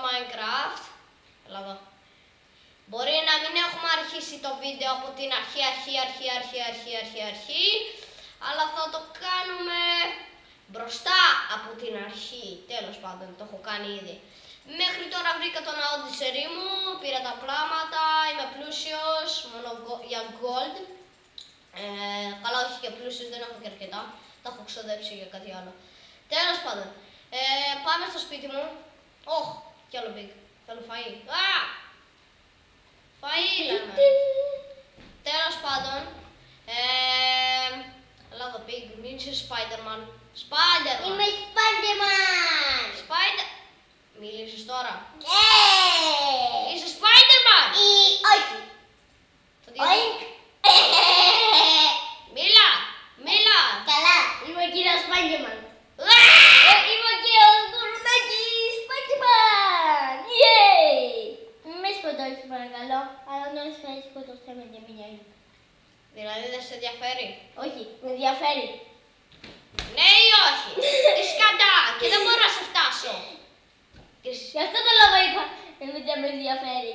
Minecraft. Έλα εδώ. Μπορεί να μην έχουμε αρχίσει το βίντεο από την αρχή, αλλά θα το κάνουμε μπροστά από την αρχή. Τέλος πάντων, το έχω κάνει ήδη. Μέχρι τώρα βρήκα τον Audiceri μου, πήρα τα πράγματα, είμαι πλούσιος, μόνο για gold. Καλά, όχι και πλούσιος, δεν έχω και αρκετά. Τα έχω ξοδέψει για κάτι άλλο. Τέλος πάντων, πάμε στο σπίτι μου. Ωχ, κι άλλο big. Θέλω φαΐ. Φαΐ λέμε. Τέλος πάντων, έλα εδώ big, μην είσαι Spider-Man. Spider-Man. Είμαι Spider-Man. Μίλησες τώρα. Είσαι Spider-Man. Όχι. Oink. Μίλα. Καλά, είμαι ο κύριος Spider-Man. Είμαι ο κύριος Γουρουνάκης Spider-Man. Μην με σκοτώσεις παρακαλώ, αλλά όταν σε σκοτώσετε με δεν με νοιάζει. Δηλαδή δεν σε ενδιαφέρει. Όχι, με ενδιαφέρει. Ναι ή όχι. Είσαι κατά και δεν μπορώ να σε φτάσω. Γι' αυτό το λόγο είπα δεν με ενδιαφέρει.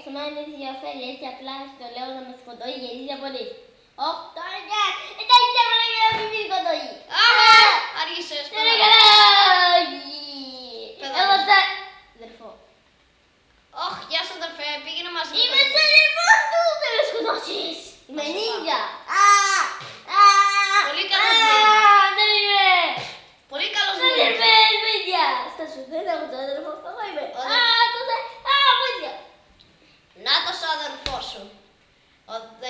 Σε μένα με ενδιαφέρει, έτσι απλά στο λέω να με σκοτώσει γιατί είσαι πολύ. Όχι, τώρα ναι, εντάξει θέλω να μην με σκοτώσει. Άργησες. Εγώ θα... αδερφό. Ωχ, γεια σου αδερφέ, πήγαινε μαζί. Είμαι σε αδερφός του, δεν με σκοτώσεις. Είμαι νίντζα. Πολύ καλός νίντζα. Δεν είμαι. Πολύ καλός νίντζα. Αδερφές, παιδιά. Στα σου δεν έχω το αδερφό, εγώ είμαι. Τότε, βοήθεια. Νάτος ο αδερφός σου.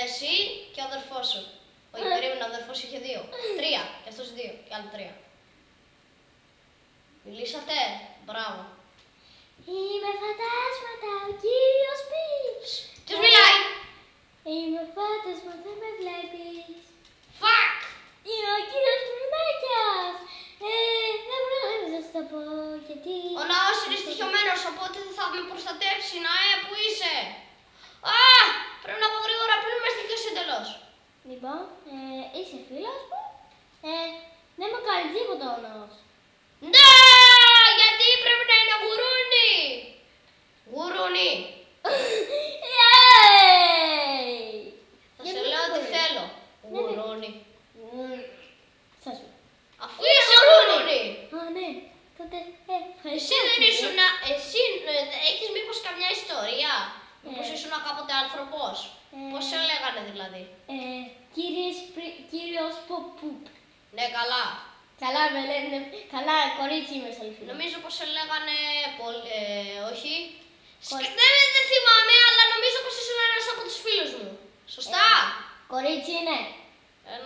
Εσύ και ο αδερφός σου. Όχι, περίμενα, ο αδερφός είχε 2. 3. Και αυτός 2. Και άλλοι 3. Μιλήσατε. Μπράβο. Είμαι φαντάσματα, ο κύριος Πιτς. Ποιος μιλάει? Είμαι φάντασμα, δεν με βλέπεις. Fuck! Είμαι ο κύριος Γουρουνάκιας. Δεν μπορώ να σας το πω, γιατί... Ο ναός είναι στοιχειωμένος, οπότε δεν θα με προστατεύσει. Ναέ, πού είσαι? Πρέπει να πω γρήγορα πριν με στοιχειώσει εντελώς. Λοιπόν, είσαι φίλος μου. Δεν με κάνει τίποτα ο ναός. Ναι! Γιατί πρέπει να είναι γουρούνι! Γουρούνι! Θα σε λέω τι θέλω. Γουρούνι. Σας σου. Αφού είσαι γουρούνι! Ναι. Τότε, Εσύ δεν ήσουν... Εσύ έχεις μήπως καμιά ιστορία? Μήπως ήσουν κάποτε άνθρωπος? Πώς σε λέγανε δηλαδή? Κύριος Πουπ. Ναι, καλά. Καλά με λένε, καλά κορίτσι είμαι σε αλήθεια. Νομίζω πως σε λέγανε... όχι. Δεν θυμάμαι, αλλά νομίζω πως ήσουν ένας από τους φίλους μου. Σωστά? Κορίτσι είναι.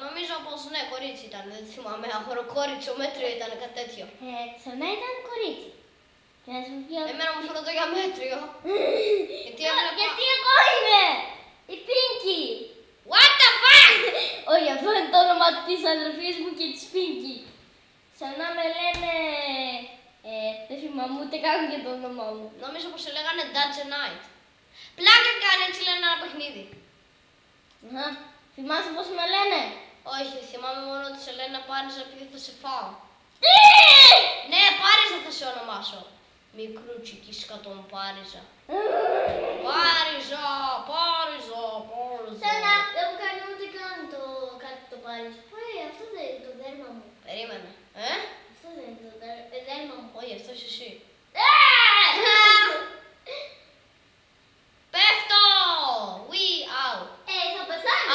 Νομίζω πως ναι, κορίτσι ήταν. Δεν θυμάμαι, αγοροκόριτσο, μέτριο ήταν κάτι τέτοιο. Ξανά ήταν κορίτσι. Και να σου πω... Εμένα μου φαίνεται για μέτριο. Γιατί εγώ είμαι η Πίνκι. What the fuck! Όχι, αυτό είναι το όνομα της αδερφής μου και της Πίνκι. Ξανά με λένε... δεν θυμάμαι ούτε καν και το όνομά μου. Νομίζω πως σε λέγανε Dungeon Knight. Πλάκα κάνει, έτσι λένε ένα παιχνίδι. Θυμάσαι πώς με λένε? Όχι, θυμάμαι μόνο ότι σε λένε Πάριζα επειδή θα σε φάω. Ναι, Πάριζα θα σε ονομάσω. Μικρούτσικη σκατόν Πάριζα. Πάριζα. Σένα, δεν μου κάνει ούτε καν κάτι το Πάριζα. Αυτό δεν είναι το δέρμα μου. Περίμενε. Αυτό δεν είναι το δέρμα μου. Όχι, αυτό είσαι εσύ. Πέφτω! Θα πεθάνω.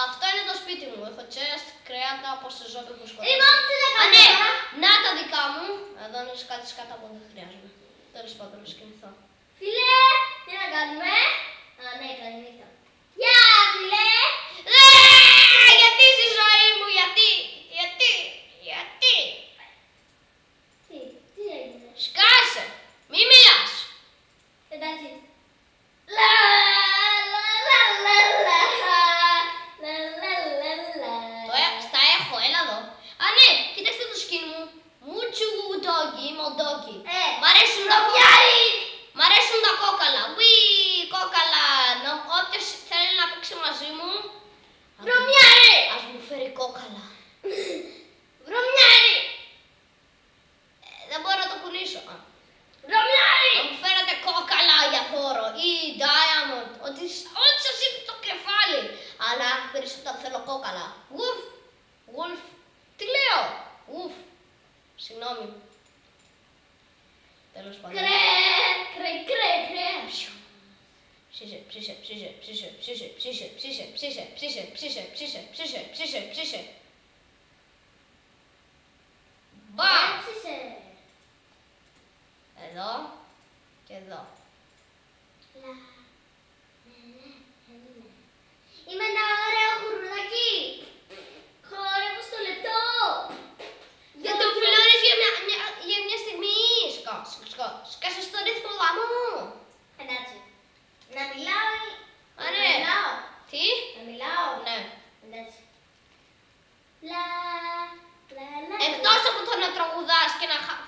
Αυτό είναι το σπίτι μου. Έχω chest, κρέατα, όπως σε ζώπη που σκοτώ. Λοιπόν, τι να κάνω Ναι, τώρα? να τα δικά μου. Εδώ είναι κάτι σκάτα που δεν χρειάζομαι. Τέλος πάντων, να σκηνηθώ. Φίλε, τι να κάνουμε? Ναι, καλή νύχτα. Γεια, φίλε! Γιατί στη ζωή μου, γιατί? Τι έγινε? Σκάσε! Μη μιλάς! Εντάξει. Στα έχω, έλα εδώ. Ναι, κοιτάξτε το skin μου. Μουτσου ντόγκι, είμαι ο ντόγκι. Μ' αρέσουν τα κόκαλα. Κόκαλα. Όποιος Τέλος πάντων. Κρε. Ψήσε. Μπαμ! Ψήσε. Εδώ και εδώ. Είμαι ένα ωραίο γουρνάκι. Χορεύω στο λεπτό. Δεν το φιλώνεις για μια στιγμή. Σκάσε στο ρυθμό γαμού. Εντάξει. Να μιλάω. Ωραία. Να μιλάω. Τι? Να μιλάω. Ναι. Εντάξει. Λα. Εκτός από το να τραγουδάς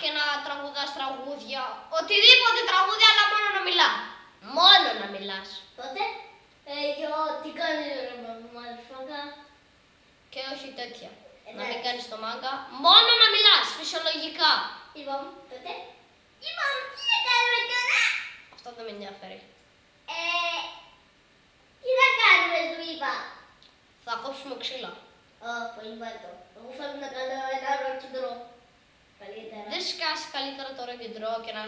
και να τραγουδάς τραγούδια, οτιδήποτε τραγούδια, αλλά μόνο να μιλάς. Μόνο να μιλάς. Τότε, τι κάνεις ρε μαλφάκα. Και όχι τέτοια. Να μην Εντάξει. κάνεις το μάγκα. Μόνο να μιλάς, φυσιολογικά. Λοιπόν, τότε. Λοιπόν, τι να κάνουμε τώρα. Αυτό δεν με ενδιαφέρει. Τι να κάνουμε, του είπα. Θα κόψουμε ξύλα. Πολύ βάρτο. Εγώ θέλω να κάνω ένα ροκεντρό. Καλύτερα. Δεν σκάσει καλύτερα το ροκεντρό και να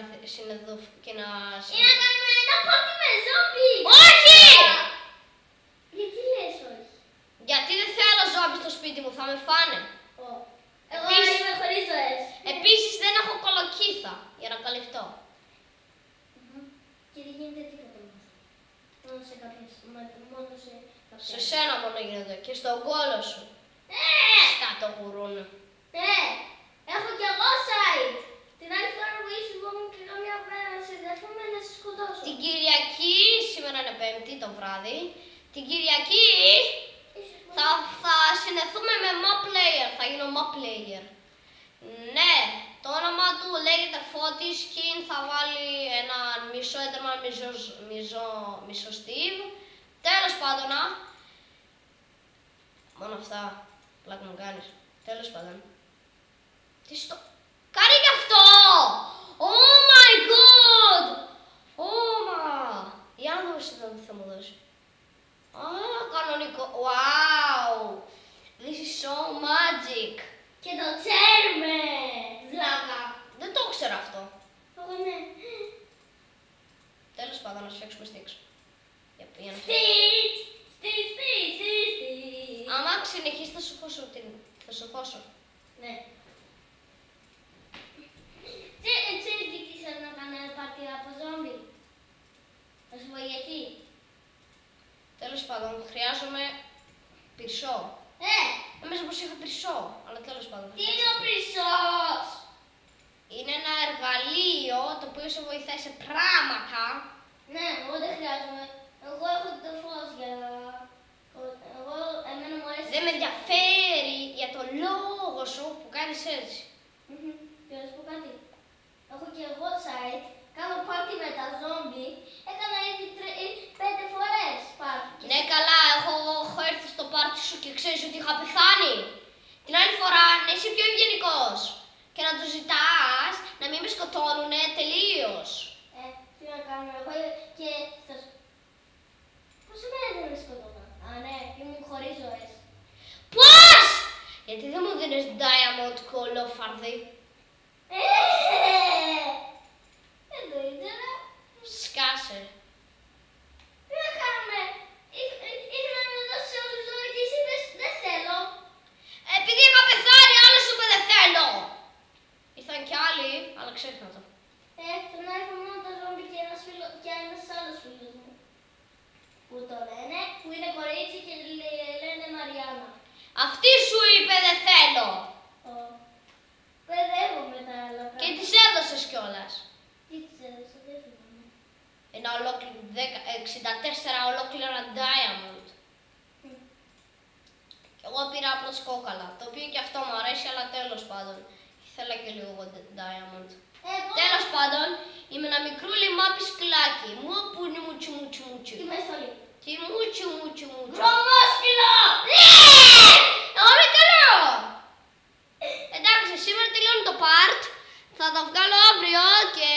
και να... Ή να κάνουμε ένα πάρτι με ζόμπι. Όχι! Γιατί λες όχι. Γιατί δεν θέλω ζόμπι στο σπίτι μου, θα με φάνε. Εγώ Επίσης- είμαι χωρίς ζωές. Επίσης δεν έχω κολοκύθα για να καλυφτώ. Και δεν γίνεται τίποτα με αυτό. Μόνο σε κάποιες. Μόνο σε κάποιες. Σε σένα μόνο γίνεται και στον κόλο σου. Σκάτω γουρούνι. Έχω κι εγώ site. Την άλλη φορά που ήσουν μου και καμιά μέρα να συνδεθούμε να σε σκοτώσω. Την Κυριακή, σήμερα είναι Πέμπτη το βράδυ, την Κυριακή θα συνδεθούμε με mob player, θα γίνω mob player. Ναι, το όνομα του λέγεται Φώτης, Skin θα βάλει ένα μισό έντερμαν, μισό Steve. Τέλος πάντων, μόνο αυτά, πλάκα μου κάνεις. Τέλος πάντων. Τι στο... Κάνει κι αυτό! Oh my god! Για να δώσει εδώ τι θα μου δώσει. Κανονικό. Wow! This is so magic. Και το ξέρουμε. Βλάκα. Δεν το ήξερα αυτό. Εγώ ναι. Τέλος πάντων, να σου φτιάξουμε στίξ. Για να... Στιτ. Άμα συνεχίσεις θα σου χώσω. Ναι. Ξέρεις τι θέλω να κάνω ένα πάρτι από ζόμπι. Θα σου πω γιατί. Τέλος πάντων, χρειάζομαι πυρσό. Νομίζω πως είχα πυρσό, αλλά τέλος πάντων. Τι είναι ο πυρσός. Είναι ένα εργαλείο το οποίο σε βοηθάει σε πράγματα. Ναι, εγώ δεν χρειάζομαι. Εγώ έχω το φως για να... Εμένα μου αρέσει. Δεν με ενδιαφέρει για το λόγο σου που κάνεις έτσι. Και να σου πω κάτι. Έχω και εγώ site. Κάνω πάρτι με τα ζόμπι. Έκανα ήδη 5 φορές πάρτι. Ναι καλά, έχω έρθει στο πάρτι σου και ξέρεις ότι είχα πεθάνει. Την άλλη φορά να είσαι πιο ευγενικός και να τους ζητάς να μην με σκοτώνουνε τελείως. Τι να κάνω, εγώ και θα σου... Πόσο μέρα δεν με σκοτώνα. Α, ναι, ήμουν χωρίς ζωές. Πώς! Γιατί δεν μου δίνεις diamond κολόφαρδι. Δεν το ήθελα. Σκάσε. Τι να κάνουμε. Ήθελα να με δώσεις όλους τους ζώες και εσύ είπες δεν θέλω. Επειδή είχα πεθάνει, άλλο σου είπε δεν θέλω. Ήρθαν κι άλλοι, αλλά ξέχνα το. Τον άρθω μόνο το ζόμπι και ένας άλλος φίλος μου. Που το λένε, που είναι κορίτσι και λένε Μαριάννα. Αυτή σου είπε δεν θέλω. Παιδεύομαι τα άλλα πράγματα. Και τις έδωσες κιόλας. Τι τις έδωσα, δεν θυμάμαι. Ένα ολόκληρο 64 ολόκληρα diamond. Και εγώ πήρα απλώς κόκαλα, το οποίο και αυτό μου αρέσει, αλλά τέλος πάντων. Ήθελα και λίγο diamond. Τέλος πάντων, είμαι ένα μικρούλι μάπι σκυλάκι. Μου που είναι μουτσι μουτσι μουτσι. Τι με στολή. Τι μουτσι μουτσι μουτσι. Βρωμόσκυλο! Ωραία καλό! Εντάξει, σήμερα τελειώνει το part. Θα τα βγάλω αύριο και